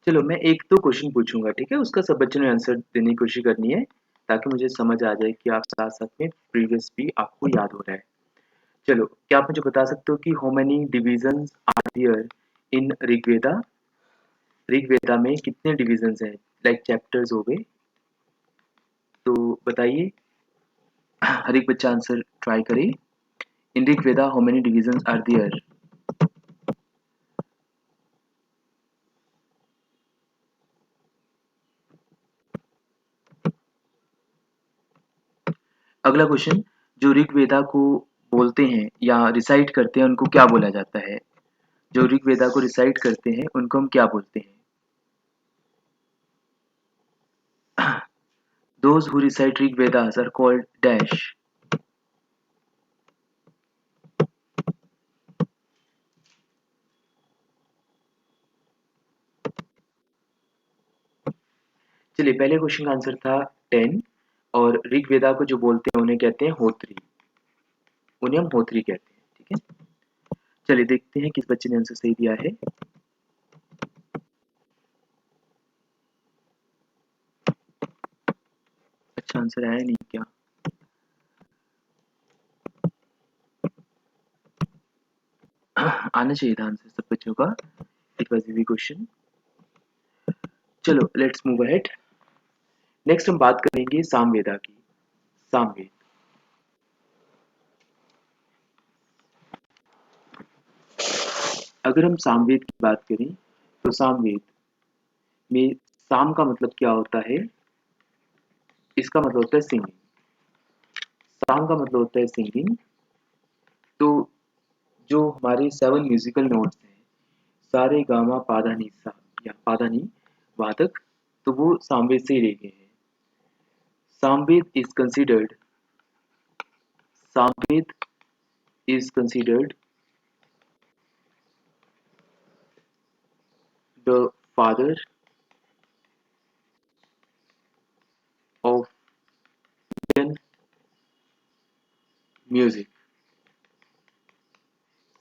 चलो मैं एक दो क्वेश्चन पूछूंगा, ठीक है? उसका सब बच्चों ने आंसर देने की कोशिश करनी है, ताकि मुझे समझ आ जाए कि आप साथ साथ में प्रीवियस भी आपको याद हो रहा है। चलो, क्या आप मुझे बता सकते हो कि how many divisions are there in Rigveda? Rigveda में कितने डिविजन्स हैं, लाइक चैप्टर्स हो गए? तो बताइए, हर एक बच्चा आंसर ट्राई करे। In Rigveda how many divisions are there? अगला क्वेश्चन, जो ऋग्वेदा को बोलते हैं या रिसाइट करते हैं उनको क्या बोला जाता है? जो ऋग्वेदा को रिसाइट करते हैं उनको हम क्या बोलते हैं? Those who recite Rig Vedas are called dash. चलिए, पहले क्वेश्चन का आंसर था 10, और ऋग्वेदा को जो बोलते हैं उन्हें कहते हैं होत्री। उन्हें हम होत्री कहते हैं, ठीक है? चलिए देखते हैं किस बच्चे ने आंसर सही दिया है। अच्छा आंसर आया नहीं क्या? आना चाहिए था आंसर सब बच्चों का। It was easy question. चलो लेट्स मूव अहेड। नेक्स्ट हम बात करेंगे सामवेदा की। सामवेद। अगर हम सामवेद की बात करें तो सामवेद में साम का मतलब क्या होता है? इसका मतलब होता है सिंगिंग। साम का मतलब होता है सिंगिंग। तो जो हमारे 7 म्यूजिकल नोट्स हैं, सारे गामा पाधा नी सा या पाधा नी वादक, तो वो सामवेद से ही लिए गए हैं। Samaveda is considered Samaveda is considered the father of Indian music.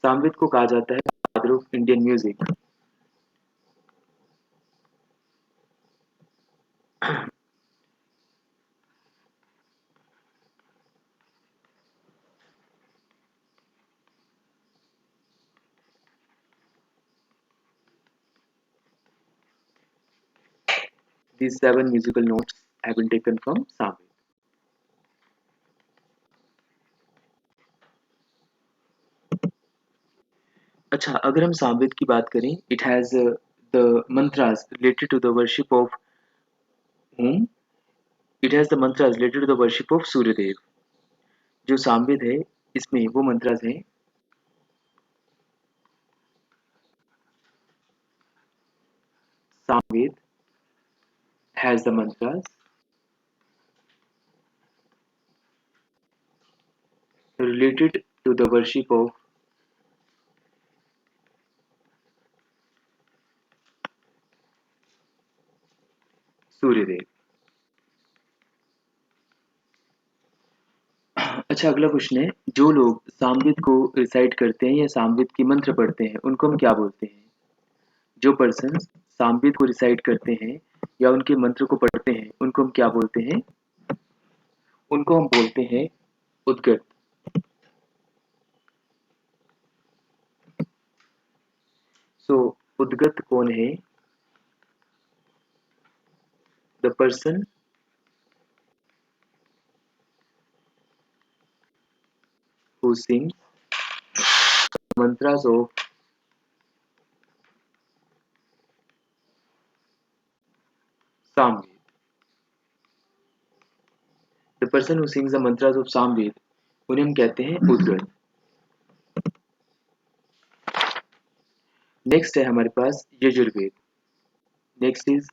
Samaveda को कहा जाता है father of Indian music. These 7 musical notes have been taken from Samaveda. अच्छा, अगर हम सामवेद की बात करें, it has the mantras related to the worship of whom? It has the mantras related to the worship of Suryadev. जो सामवेद है, इसमें वो मंत्रास हैं। Samaveda has the mantras related to the worship of Suryadev. अच्छा, अगला क्वेश्चन है, जो लोग सामवेद को रिसाइट करते हैं या सामवेद की मंत्र पढ़ते हैं उनको हम क्या बोलते हैं? जो पर्सन सामवेद को रिसाइट करते हैं या उनके मंत्र को पढ़ते हैं उनको हम क्या बोलते हैं? उनको हम बोलते हैं उद्गत। सो उद्गत कौन है? The person who sing mantras of Samaveda. The person who sings the mantras of Samaveda, उन्हें हम कहते हैं उद्गत। नेक्स्ट है हमारे पास यजुर्वेद। Next is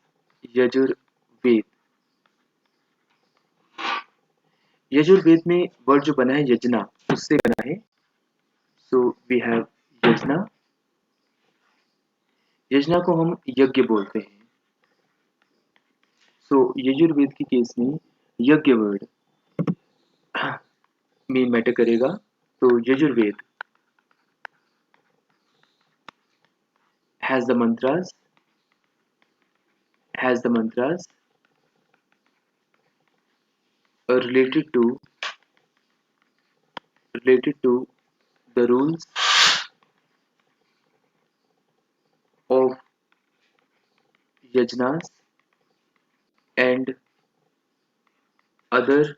Yajurveda. यजुर्वेद में वर्ड जो बना है यजना, उससे बना है। सो वी हैव यजना। यजना को हम यज्ञ बोलते हैं। सो यजुर्वेद की केस में यज्ञ वर्ड में मैटर करेगा। तो Yajurveda has the mantras has the mantras related to the rules of yajnas and other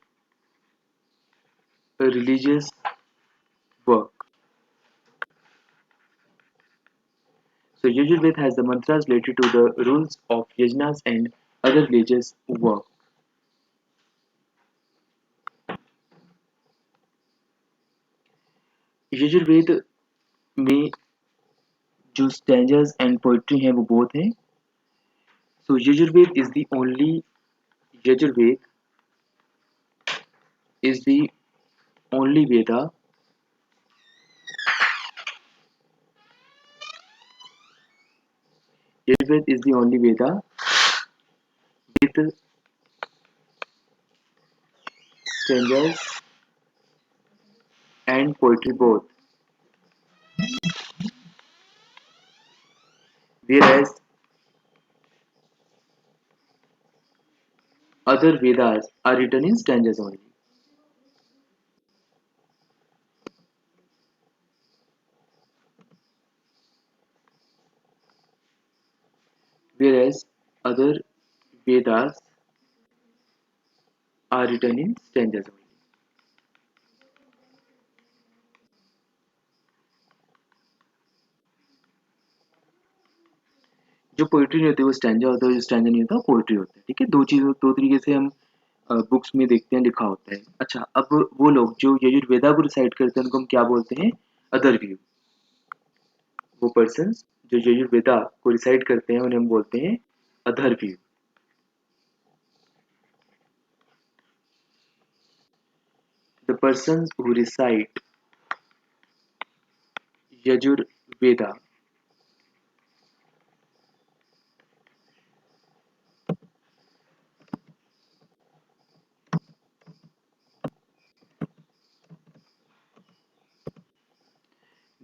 religious work. So Yajurveda has the mantras related to the rules of yajnas and other religious work. Yajurveda में जो स्टैंजर्स and poetry हैं वो both हैं. So Yajurved is the only Veda Yajurved is the only Veda with stanzas and poetry both, whereas other Vedas are written in stanzas only. Whereas other Vedas are written in stanzas only. जो poetry नहीं होती वो stanza होता है, जो stanza नहीं होता वो पोइट्री होता है. ठीक है, दो तरीके से हम बुक्स में देखते हैं लिखा होता है. अच्छा, अब वो लोग जो यजुर्वेदा को रिसाइट करते हैं उनको हम क्या बोलते हैं? अदर व्यू. वो पर्सन जो यजुर्वेदा को रिसाइट करते हैं उन्हें हम बोलते हैं अदर व्यू. The persons who recite Yajurveda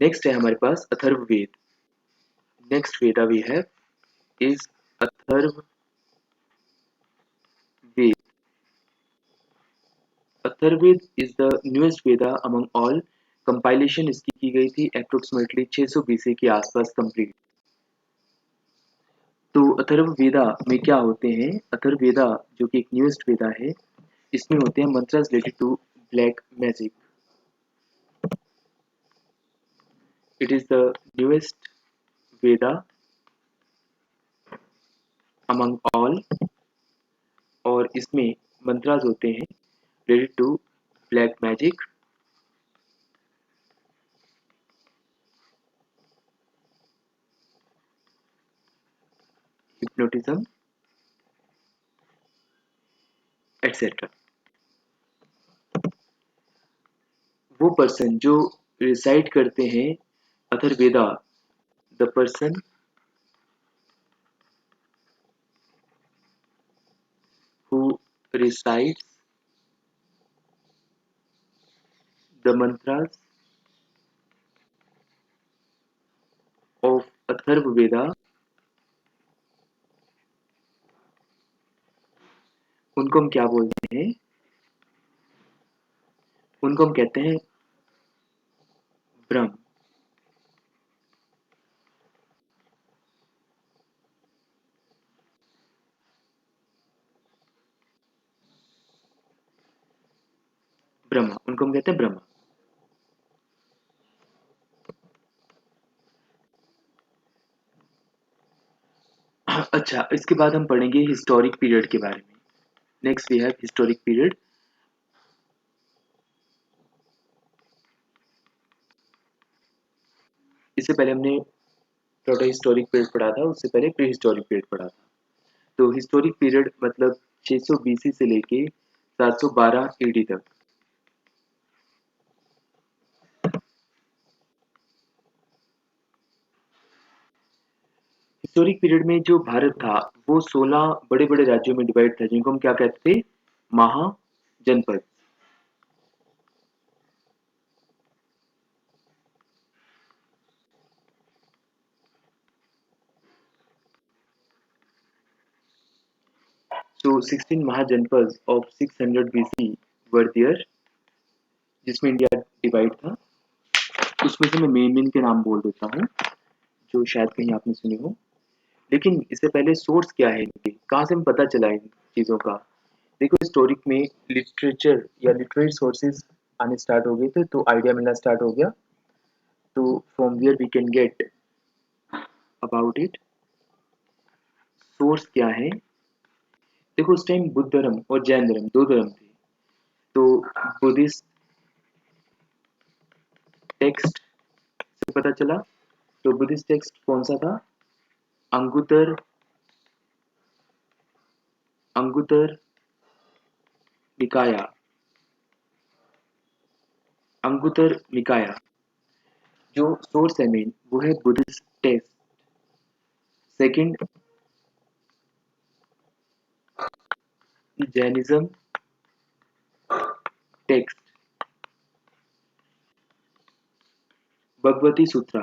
next है हमारे पास Atharvaveda. Next Veda we have is Atharvaveda. Atharvaveda is the newest Veda among all. Compilation इसकी की गई थी अप्रोक्सीमेटली 600 बीसी के आसपास कंप्लीट. तो अथर्ववेदा में क्या होते हैं? अथर्ववेदा जो कि एक न्यूएस्ट वेदा है, इसमें होते हैं mantras related to black magic. It is the newest Veda among all और इसमें मंत्रास होते हैं related to black magic, hypnotism, etc. वो पर्सन जो रिसाइट करते हैं Atharvaveda, the person who recites the mantras of Atharvaveda, उनको हम क्या बोलते हैं? उनको हम कहते हैं ब्रह्म. ब्रह्मा, उनको हम कहते हैं ब्रह्मा. अच्छा, इसके बाद हम पढ़ेंगे हिस्टोरिक पीरियड के बारे में. Next we have historic period. इससे पहले हमने प्रोटो हिस्टोरिक पीरियड पढ़ा था, उससे पहले प्री हिस्टोरिक पीरियड पढ़ा था. तो हिस्टोरिक पीरियड मतलब 600 बीसी से लेके 712 एडी तक. हिस्टोरिक पीरियड में जो भारत था वो 16 बड़े बड़े राज्यों में डिवाइड था, जिनको हम क्या कहते थे? महाजनपद. So 16 महाजनपद of 600 BC were there, जिसमें इंडिया डिवाइड था। उसमें से मैं मेन के नाम बोल देता हूँ जो शायद कहीं आपने सुने हो। लेकिन इससे पहले सोर्स क्या है इनके, कहाँ से हमें पता चला इन चीज़ों का। देखो हिस्टोरिक में लिटरेचर या लिटरेरी सोर्सेज आने स्टार्ट हो गए थे, तो आइडिया मिलना स्टार्ट हो गया। तो from where we can get about it, source क्या है। देखो उस टाइम बुद्ध धर्म और जैन धर्म दो धर्म थे। तो बुद्धिस्ट टेक्स्ट से पता चला। तो बुद्धिस्ट टेक्स्ट कौन सा था? अंगुतर अंगुतर निकाया, अंगुतर निकाया जो सोर्स है मेन वो है Buddhist text. Second Jainism text, Bhagavati Sutra.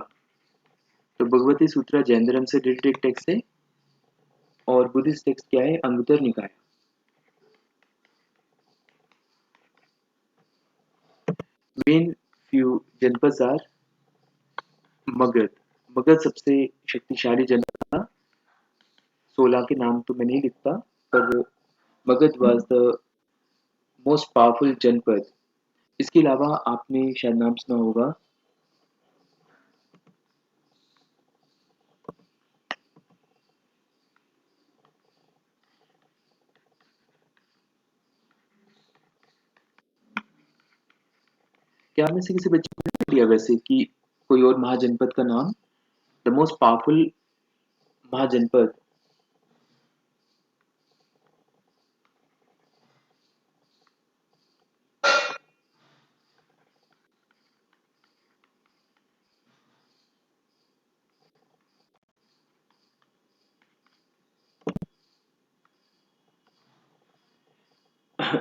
तो भगवती सूत्रा जैन धर्म से रिलेटेड टेक्स्ट है और बुद्धिस्ट टेक्स्ट क्या है? अंगुतर निकाय। मेन फ्यू जनपद आर मगध। मगध सबसे शक्तिशाली जनपद था। 16 के नाम तो मैं नहीं लिखता, पर Magadh was the most powerful जनपद। इसके अलावा आपने शायद नाम सुना होगा क्या आपने से किसी बच्चे को नहीं दिया वैसे कि कोई और महाजनपद का नाम, द मोस्ट पावरफुल महाजनपद।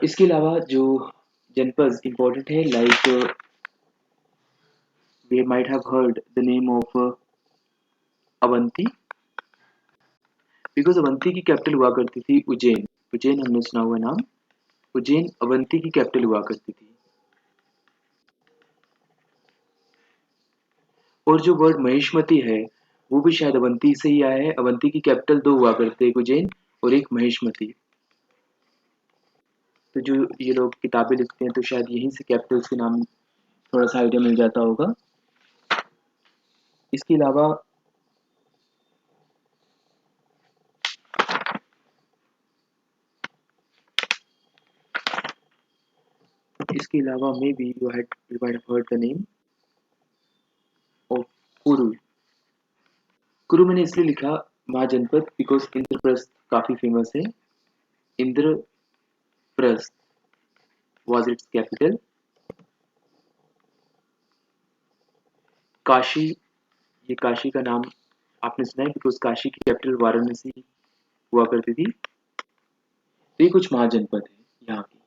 इसके अलावा जो जनपद इंपॉर्टेंट है, like we might have heard the name of Avanti, because Avanti की कैपिटल हुआ करती थी उज्जैन। उज्जैन हमने सुना हुआ नाम। उज्जैन अवंती की कैपिटल हुआ करती थी। और जो वर्ड महिष्मती है वो भी शायद अवंती से ही आया है। अवंती की कैपिटल दो हुआ करते, एक उज्जैन और एक महिष्मती। तो जो ये लोग किताबें लिखते हैं तो शायद यहीं से कैपिटल्स के नाम थोड़ा सा आइडिया मिल जाता होगा। इसके अलावा may be you might have heard the name of कुरु। कुरु मैंने इसलिए लिखा महाजनपद बिकॉज इंद्रप्रस्थ काफी फेमस है। Indraprastha was its capital। Kashi, ये काशी का नाम आपने सुना है बिकॉज काशी की कैपिटल वाराणसी हुआ करती थी। तो ये कुछ महाजनपद है यहाँ की,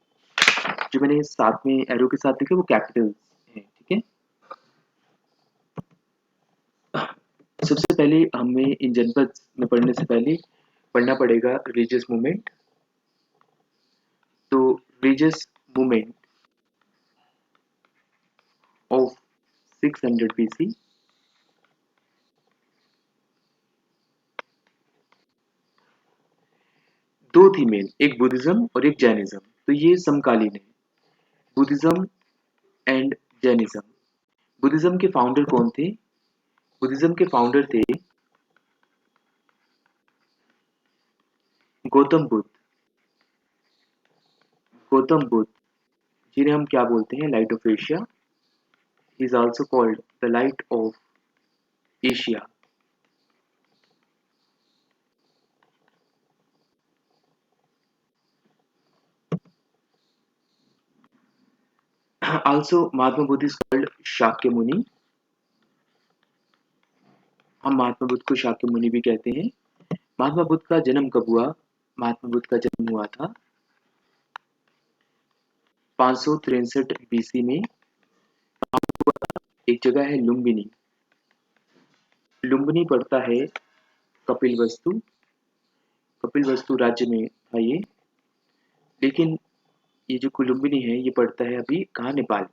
जो मैंने साथ में एरो के साथ लिखे वो कैपिटल है। ठीक है, सबसे पहले हमें इन जनपद में पढ़ने से पहले पढ़ना पड़ेगा रिलीजियस मूवमेंट। तो रिलीजियस मूवमेंट ऑफ 600 BC, दो थी मेन, एक बुद्धिज्म और एक जैनिज्म। तो ये समकालीन है, बुद्धिज्म एंड जैनिज्म। बुद्धिज्म के फाउंडर कौन थे? बुद्धिज्म के फाउंडर थे गौतम बुद्ध। गौतम बुद्ध जिन्हें हम क्या बोलते हैं? Light of Asia. He is also called the light of Asia. Also Mahatma Buddha is called Shakya मुनि। हम महात्मा बुद्ध को शाक्य मुनि भी कहते हैं। महात्मा बुद्ध का जन्म कब हुआ? महात्मा बुद्ध का जन्म हुआ था 563 BC में। एक जगह है लुम्बिनी। लुम्बिनी पड़ता है कपिल वस्तु। कपिल वस्तु राज्य में था ये। लेकिन ये जो कुलुम्बिनी है ये पड़ता है अभी कहाँ, नेपाल में।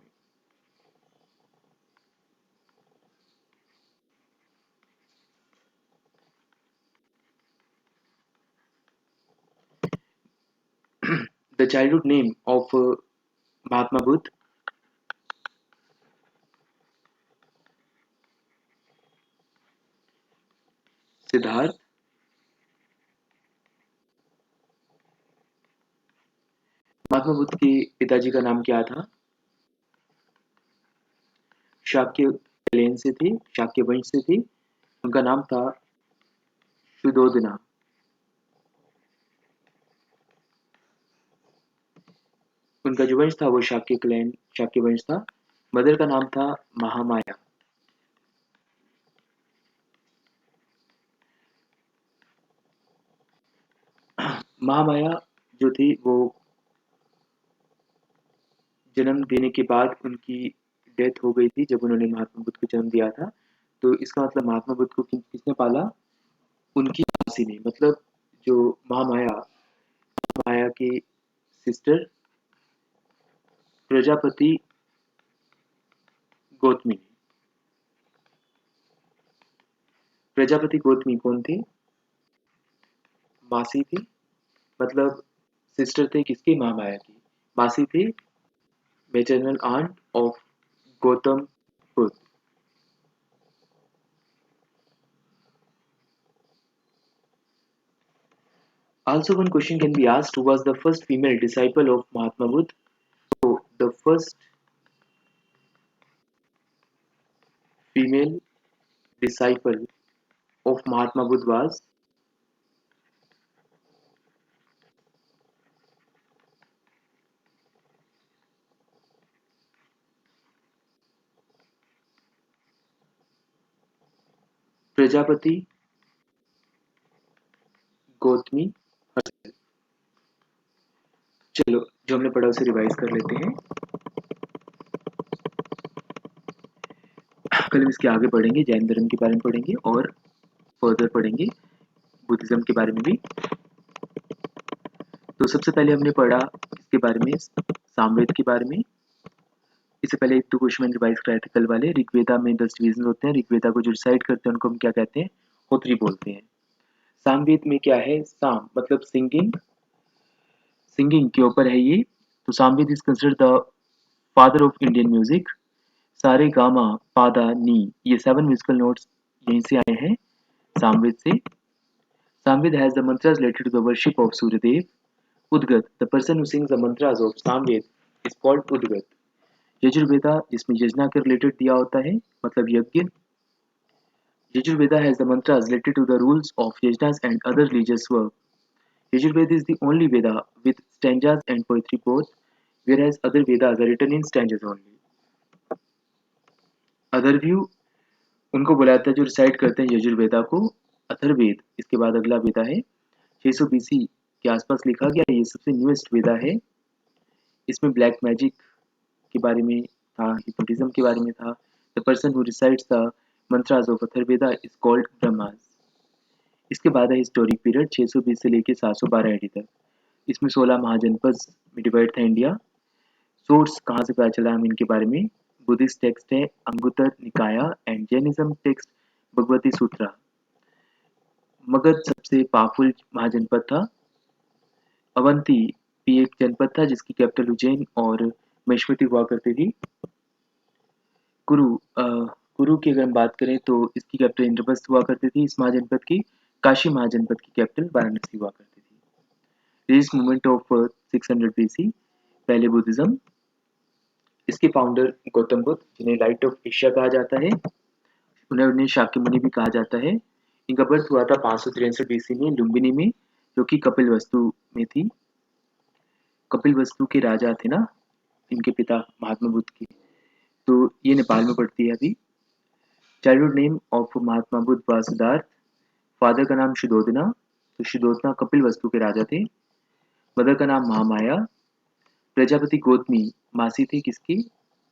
The childhood name of Mahatma Buddha. Siddharth. महात्मा बुद्ध के पिताजी का नाम क्या था? शाक्य लेन से थे, शाक्य वंश से थे। उनका नाम था शुद्धोधना। उनका जो वंश था वो शाक्य क्लैन, शाक्य वंश था। मदर का नाम था महामाया। महामाया जो थी वो जन्म देने के बाद उनकी डेथ हो गई थी जब उन्होंने महात्मा बुद्ध को जन्म दिया था। तो इसका मतलब महात्मा बुद्ध को किसने पाला? उनकी दासी ने। मतलब जो महामाया, माया की सिस्टर प्रजापति गौतमी। प्रजापति गौतमी कौन थे? मासी थी। मतलब सिस्टर थे किसकी? महामाया की। मासी थी maternal aunt of Gautam Buddha. Also, one question can be asked: who was the first female disciple of Mahatma Buddha? So, the first female disciple of Mahatma Buddha was Prajapati Gautami. चलो, जो हमने पढ़ा उसे रिवाइज कर लेते हैं। कल हम इसके आगे पढ़ेंगे, जैन धर्म के बारे में पढ़ेंगे और फर्दर पढ़ेंगे बुद्धिज्म के बारे में भी। तो सबसे पहले हमने पढ़ा इसके बारे में, सामवेद के बारे में। इससे पहले एक दो क्वेश्चन मैंने रिवाइज कराए थे कल वाले। ऋग्वेदा में 10 डिवीजन होते हैं। ऋग्वेदा को जो रिसाइट करते हैं उनको हम क्या कहते हैं? होत्री बोलते हैं। सामवेद में क्या है? साम मतलब सिंगिंग, सिंगिंग के ऊपर है ये। तो Samaveda is considered the father of Indian music. सारे गामा पादा नी, ये 7 म्यूजिकल नोट्स यहीं से आए हैं, सामवेद से। Samved has the mantras related to the worship of Suryadev. Udgat, the person who sings the mantras of Samved is called Udgat. Yajurveda जिसमें यजना के रिलेटेड दिया होता है, मतलब यज्ञ। Yajurveda has the mantras related to the rules of yajnas and other religious work. Yajurveda is the only Veda with stanzas and poetry both, whereas other Vedas are written in stanzas only. अथर्वव्यू उनको बुलाता है जो recite करते हैं यजुर्वेदा को। अथर्ववेद, इसके बाद अगला वेदा है 600 बीसी के आसपास लिखा गया। ये सबसे न्यूएस्ट वेदा है। इसमें ब्लैक मैजिक के बारे में था, हिप्नोटिज्म के बारे में था। The person who recites the mantras of Atharvaveda is called Brahmas. इसके बाद है हिस्टोरिक पीरियड 620 से लेकर 712 एडी तक। इसमें 16 महाजनपद में डिवाइड था इंडिया। सोर्स कहाँ से पता चला हम इनके बारे में? बुद्धिस्ट टेक्स्ट है Anguttara Nikaya and Jainism text Bhagavati Sutra. Magadh सबसे पावरफुल महाजनपद था। अवंती भी एक जनपद था जिसकी कैपिटल उज्जैन और महेश्वती हुआ करती थी। कुरु कुरु की अगर हम बात करें तो इसकी कैपिटल इंद्रप्रस्थ हुआ करती थी इस महाजनपद की। काशी महाजनपद की कैपिटल वाराणसी हुआ करती थी। दिस मूवमेंट ऑफ 600 बीसी, पहले बुद्धिज्म। इसके फाउंडर गौतम बुद्ध, जिन्हें लाइट ऑफ एशिया कहा जाता है। उन्हें शाक्यमुनि भी कहा जाता है। इनका बर्थ हुआ था 563 बीसी में लुम्बिनी में, जो कि कपिल वस्तु में थी। कपिल वस्तु के राजा थे ना इनके पिता महात्मा बुद्ध के। तो ये नेपाल में पड़ती है अभी। Childhood name of Mahatma Buddha was Siddharth. Father का नाम शुद्धोधना, तो शुद्धोधना कपिल वस्तु के राजा थे। मदर का नाम महामाया। प्रजापति गौतमी मासी थी किसकी?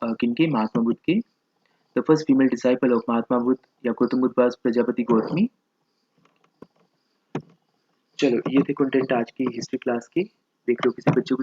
किनके? महात्मा बुद्ध के। The first female disciple of Mahatma Buddha या गौतम बुद्ध वाज प्रजापति गौतमी। चलो, ये थे कंटेंट आज की हिस्ट्री क्लास के। देख रहे हो किसी बच्चे को